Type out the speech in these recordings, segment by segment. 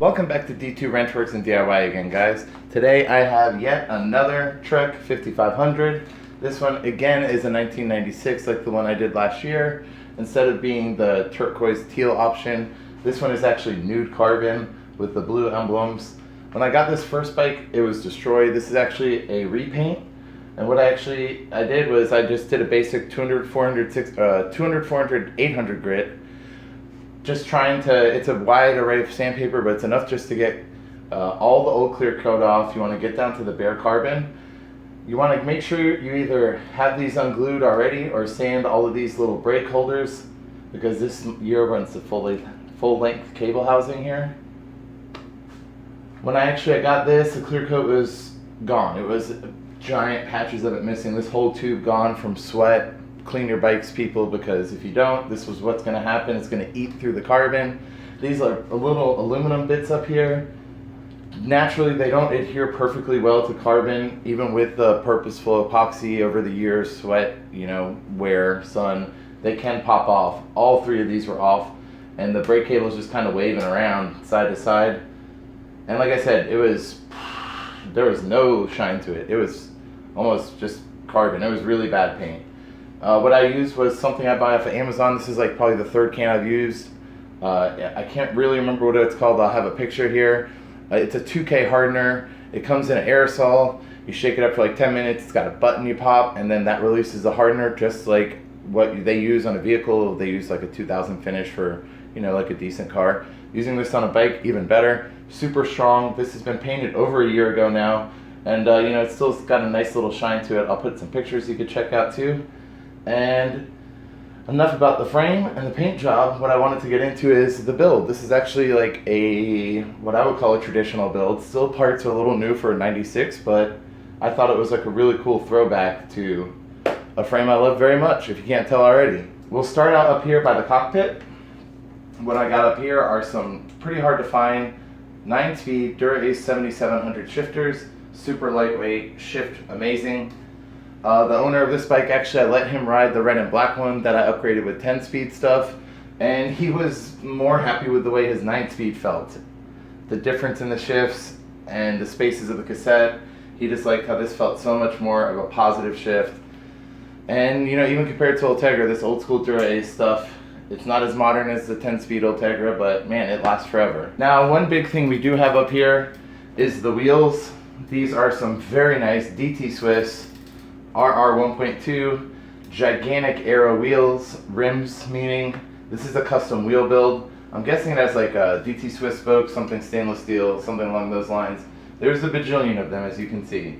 Welcome back to D2 Wrenchworks and DIY again, guys. Today I have yet another Trek 5500. This one again is a 1996 like the one I did last year. Instead of being the turquoise teal option, this one is actually nude carbon with the blue emblems. When I got this first bike, it was destroyed. This is actually a repaint. And what I did was I just did a basic 200, 400, 800 grit. Just trying to, it's a wide array of sandpaper, but it's enough just to get all the old clear coat off. You want to get down to the bare carbon. You want to make sure you either have these unglued already or sand all of these little brake holders, because this year runs the full length cable housing here. When I got this, the clear coat was gone. It was giant patches of it missing. This whole tube gone from sweat. Clean your bikes, people, because if you don't, this was what's going to happen. It's going to eat through the carbon. These are little aluminum bits up here. Naturally, they don't adhere perfectly well to carbon, even with the purposeful epoxy over the years, sweat, wear, sun. They can pop off. All three of these were off, and the brake cable is just kind of waving around side to side. And like I said, there was no shine to it. It was almost just carbon. It was really bad paint. What I used was something I buy off of Amazon. This is like probably the third can I've used. I can't really remember what it's called. I'll have a picture here. It's a 2K hardener. It comes in an aerosol. You shake it up for like 10 minutes. It's got a button you pop, and then that releases the hardener, just like what they use on a vehicle. They use like a 2000 finish for, like a decent car. Using this on a bike, even better. Super strong. This has been painted over a year ago now, and it's still got a nice little shine to it. I'll put some pictures you could check out too. And enough about the frame and the paint job. What I wanted to get into is the build. This is actually like what I would call a traditional build. Still parts are a little new for a 96, but I thought it was like a really cool throwback to a frame I love very much, if you can't tell already. We'll start out up here by the cockpit. What I got up here are some pretty hard to find 9-speed Dura-Ace 7700 shifters. Super lightweight, shift amazing. The owner of this bike, actually, I let him ride the red and black one that I upgraded with 10-speed stuff, and he was more happy with the way his 9-speed felt. The difference in the shifts and the spaces of the cassette, he just liked how this felt so much more of a positive shift. And even compared to Ultegra, this old school Dura-Ace stuff, it's not as modern as the 10-speed Ultegra, but man, it lasts forever. Now, one big thing we do have up here is the wheels. These are some very nice DT Swiss RR 1.2 gigantic aero wheels, rims meaning. This is a custom wheel build. I'm guessing it has like a DT Swiss spoke, something stainless steel, something along those lines. There's a bajillion of them, as you can see.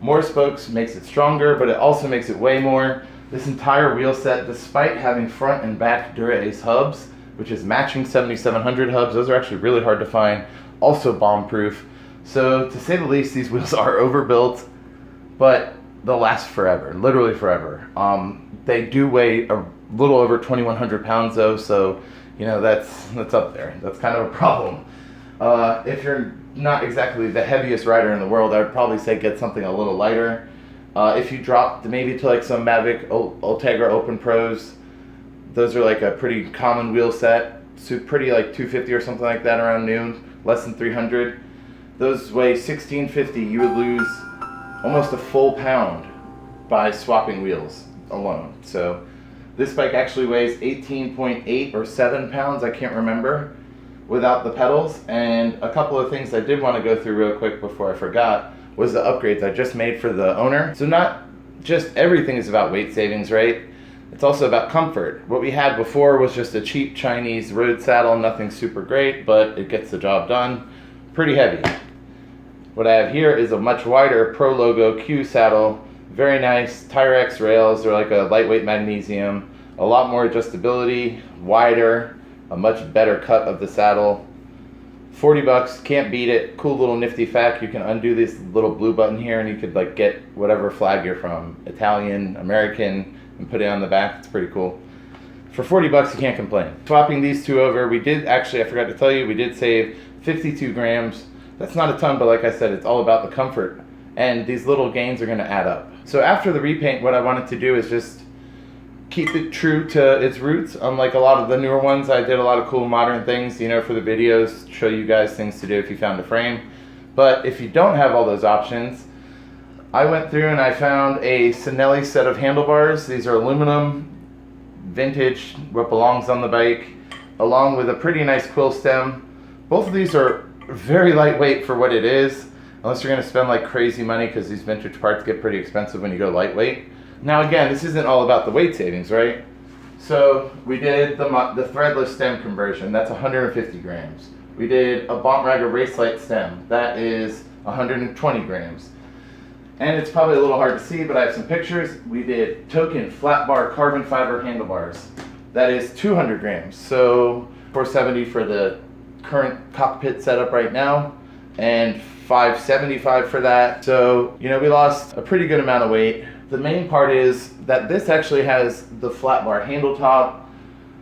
More spokes makes it stronger, but it also makes it way more. This entire wheel set, despite having front and back Dura-Ace hubs, which is matching 7700 hubs, those are actually really hard to find, also bomb-proof. So to say the least, these wheels are overbuilt, but they'll last forever, literally forever. They do weigh a little over 2,100 pounds though, so that's up there. That's kind of a problem. If you're not exactly the heaviest rider in the world, I would probably say get something a little lighter. If you drop maybe to like some Mavic Ultegra Open Pros, those are like a pretty common wheel set. So pretty like 250 or something like that around noon, less than 300. Those weigh 1650. You would lose almost a full pound by swapping wheels alone. So this bike actually weighs 18.8 or 7 pounds, I can't remember, without the pedals. And a couple of things I did want to go through real quick before I forgot was the upgrades I just made for the owner. So not just everything is about weight savings, right? It's also about comfort. What we had before was just a cheap Chinese road saddle, nothing super great, but it gets the job done. Pretty heavy. What I have here is a much wider Pro Logo Q saddle. Very nice Tyrex rails. They're like a lightweight magnesium. A lot more adjustability, wider, a much better cut of the saddle. 40 bucks, can't beat it. Cool little nifty fact, you can undo this little blue button here and you could like get whatever flag you're from, Italian, American, and put it on the back. It's pretty cool. For 40 bucks, you can't complain. Swapping these two over, we did actually, I forgot to tell you, we did save 52 grams. That's not a ton, but like I said, it's all about the comfort. And these little gains are gonna add up. So after the repaint, what I wanted to do is just keep it true to its roots. Unlike a lot of the newer ones, I did a lot of cool modern things, you know, for the videos, show you guys things to do if you found a frame. But if you don't have all those options, I went through and I found a Sinelli set of handlebars. These are aluminum, vintage, what belongs on the bike, along with a pretty nice quill stem. Both of these are very lightweight for what it is, unless you're going to spend like crazy money, because these vintage parts get pretty expensive when you go lightweight. Now again, this isn't all about the weight savings, right? So we did the threadless stem conversion, that's 150 grams. We did a Bontrager Racelight stem, that is 120 grams. And it's probably a little hard to see, but I have some pictures. We did Token flat bar carbon fiber handlebars. That is 200 grams. So 470 for the current cockpit setup right now, and 575 for that. So, you know, we lost a pretty good amount of weight. The main part is that this actually has the flat bar handle top,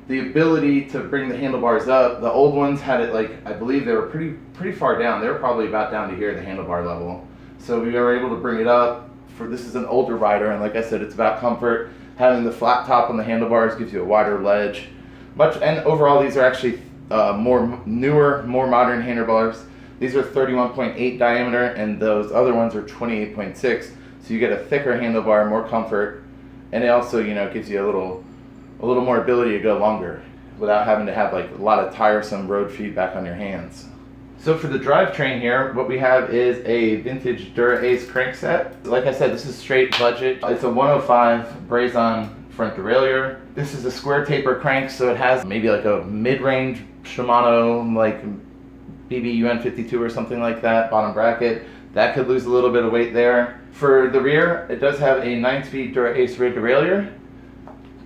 the ability to bring the handlebars up. The old ones had it like, I believe they were pretty far down. They were probably about down to here, the handlebar level. So we were able to bring it up. This is an older rider, and like I said, it's about comfort. Having the flat top on the handlebars gives you a wider ledge. And overall, these are actually newer, more modern handlebars. These are 31.8 diameter, and those other ones are 28.6. So you get a thicker handlebar, more comfort, and it also, you know, gives you a little more ability to go longer without having to have like a lot of tiresome road feedback on your hands. So for the drivetrain here, what we have is a vintage Dura-Ace crank set. Like I said, this is straight budget. It's a 105 Brazon front derailleur. This is a square taper crank, so it has maybe like a mid-range Shimano, like BBUN 52 or something like that, bottom bracket. That could lose a little bit of weight there. For the rear, it does have a 9-speed Dura-Ace rear derailleur.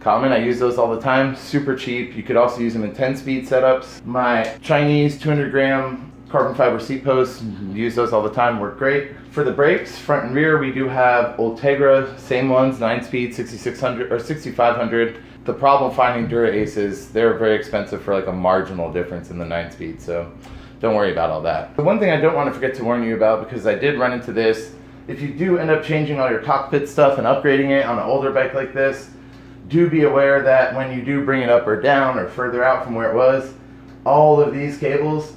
Common, I use those all the time, super cheap. You could also use them in 10-speed setups. My Chinese 200-gram carbon fiber seat posts, use those all the time, work great. For the brakes, front and rear, we do have Ultegra, same ones, 9-speed, 6600 or 6500. The problem finding Dura-Ace is they're very expensive for like a marginal difference in the 9-speed, so don't worry about all that. The one thing I don't want to forget to warn you about, because I did run into this, if you do end up changing all your cockpit stuff and upgrading it on an older bike like this, do be aware that when you do bring it up or down or further out from where it was, all of these cables,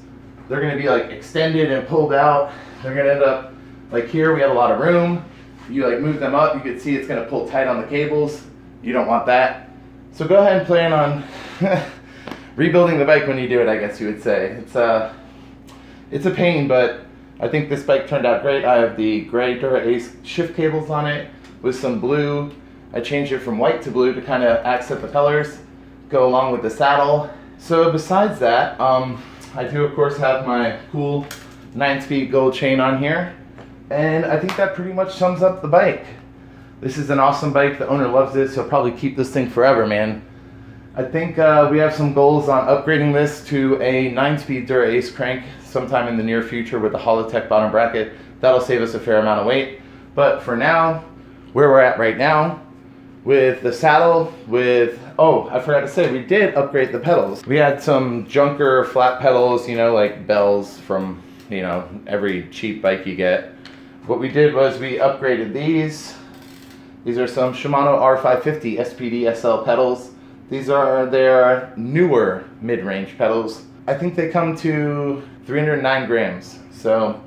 they're going to be like extended and pulled out. They're going to end up like here. We have a lot of room. You like move them up, you can see it's going to pull tight on the cables. You don't want that. So go ahead and plan on rebuilding the bike when you do it, I guess you would say. It's a pain, but I think this bike turned out great. I have the gray Dura-Ace shift cables on it with some blue. I changed it from white to blue to kind of accent the colors, go along with the saddle. So besides that, I do of course have my cool 9-speed gold chain on here, and I think that pretty much sums up the bike. This is an awesome bike. The owner loves this. He'll probably keep this thing forever, man. I think we have some goals on upgrading this to a 9-speed Dura-Ace crank sometime in the near future with the Holotech bottom bracket. That'll save us a fair amount of weight. But for now, where we're at right now, with the saddle, oh, I forgot to say, we did upgrade the pedals. We had some junker flat pedals, you know, like bells from, you know, every cheap bike you get. What we did was we upgraded these. These are some Shimano R550 SPD SL pedals. These are their newer mid-range pedals. I think they come to 309 grams. So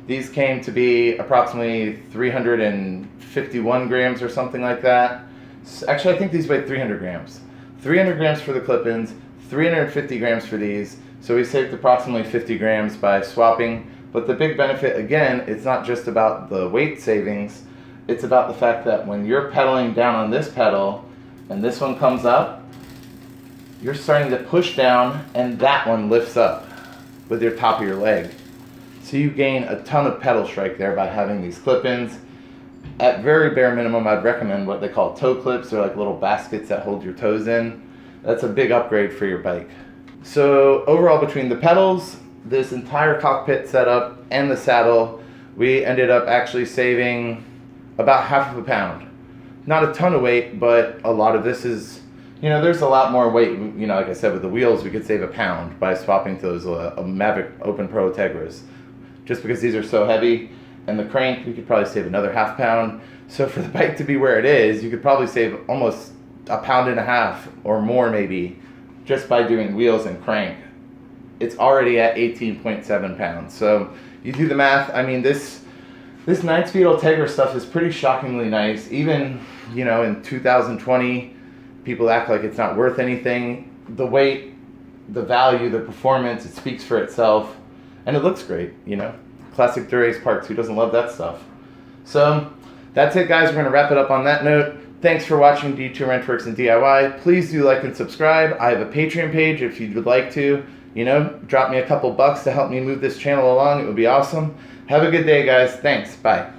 these came to be approximately 351 grams or something like that. Actually, I think these weigh 300 grams. 300 grams for the clip-ins, 350 grams for these. So we saved approximately 50 grams by swapping. But the big benefit, again, it's not just about the weight savings. It's about the fact that when you're pedaling down on this pedal and this one comes up, you're starting to push down and that one lifts up with your top of your leg. So you gain a ton of pedal strike there by having these clip-ins. At very bare minimum, I'd recommend what they call toe clips. They're like little baskets that hold your toes in. That's a big upgrade for your bike. So overall, between the pedals, this entire cockpit setup, and the saddle, we ended up actually saving about half of a pound. Not a ton of weight, but a lot of this is, you know, there's a lot more weight. You know, like I said, with the wheels, we could save a pound by swapping to those Mavic Open Pro Tegras. Just because these are so heavy. And the crank, we could probably save another half pound. So for the bike to be where it is, you could probably save almost a pound and a half or more maybe just by doing wheels and crank. It's already at 18.7 pounds. So you do the math. I mean, this 9-speed Ultegra stuff is pretty shockingly nice. Even, you know, in 2020, people act like it's not worth anything. The weight, the value, the performance, it speaks for itself. And it looks great, you know. Classic Dura-Ace parts. Who doesn't love that stuff? So that's it, guys. We're going to wrap it up on that note. Thanks for watching D2 Wrenchworks and DIY. Please do like and subscribe. I have a Patreon page if you would like to. You know, drop me a couple bucks to help me move this channel along. It would be awesome. Have a good day, guys. Thanks. Bye.